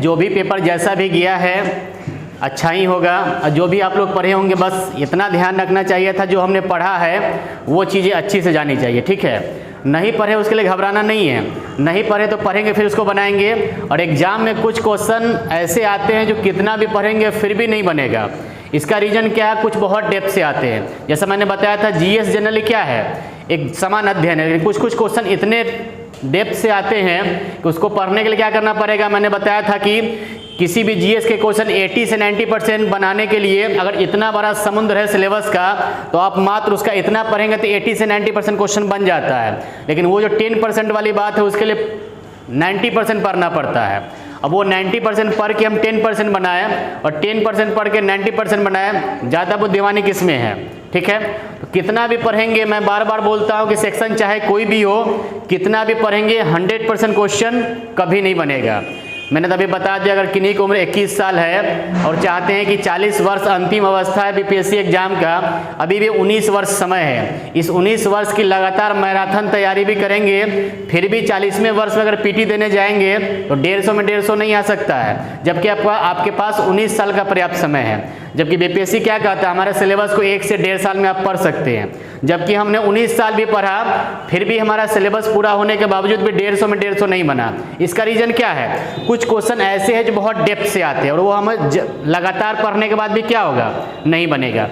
जो भी पेपर जैसा भी गया है अच्छा ही होगा। और जो भी आप लोग पढ़े होंगे बस इतना ध्यान रखना चाहिए था, जो हमने पढ़ा है वो चीज़ें अच्छी से जानी चाहिए, ठीक है। नहीं पढ़े उसके लिए घबराना नहीं है, नहीं पढ़े तो पढ़ेंगे फिर उसको बनाएंगे। और एग्ज़ाम में कुछ क्वेश्चन ऐसे आते हैं जो कितना भी पढ़ेंगे फिर भी नहीं बनेगा। इसका रीज़न क्या है, कुछ बहुत डेप्थ से आते हैं। जैसा मैंने बताया था जीएस जनरली क्या है, एक समान अध्ययन है, लेकिन कुछ कुछ क्वेश्चन इतने डेप्थ से आते हैं कि उसको पढ़ने के लिए क्या करना पड़ेगा। मैंने बताया था कि किसी भी जीएस के क्वेश्चन 80 से 90% बनाने के लिए अगर इतना बड़ा समुद्र है सिलेबस का, तो आप मात्र उसका इतना पढ़ेंगे तो 80 से 90% क्वेश्चन बन जाता है। लेकिन वो जो 10% वाली बात है उसके लिए 90% पढ़ना पड़ता है। अब वो 90% पढ़ के हम 10% बनाए और 10% पढ़ के 90% बनाए, ज़्यादा बुद्धिमानी किस में है, ठीक है। तो कितना भी पढ़ेंगे, मैं बार बार बोलता हूँ कि सेक्शन चाहे कोई भी हो, कितना भी पढ़ेंगे 100% क्वेश्चन कभी नहीं बनेगा। मैंने तभी बता दिया, अगर किन्हीं की उम्र 21 साल है और चाहते हैं कि 40 वर्ष अंतिम अवस्था है बीपीएससी एग्जाम का, अभी भी 19 वर्ष समय है। इस 19 वर्ष की लगातार मैराथन तैयारी भी करेंगे, फिर भी 40वें वर्ष में अगर पीटी देने जाएंगे तो 150 में 150 नहीं आ सकता है, जबकि आपके पास 19 साल का पर्याप्त समय है। जबकि बीपीएससी क्या कहता है, हमारे सिलेबस को 1 से 1.5 साल में आप पढ़ सकते हैं, जबकि हमने 19 साल भी पढ़ा फिर भी हमारा सिलेबस पूरा होने के बावजूद भी 150 में 150 नहीं बना। इसका रीज़न क्या है, कुछ क्वेश्चन ऐसे हैं जो बहुत डेप्थ से आते हैं और वो हमें लगातार पढ़ने के बाद भी क्या होगा, नहीं बनेगा।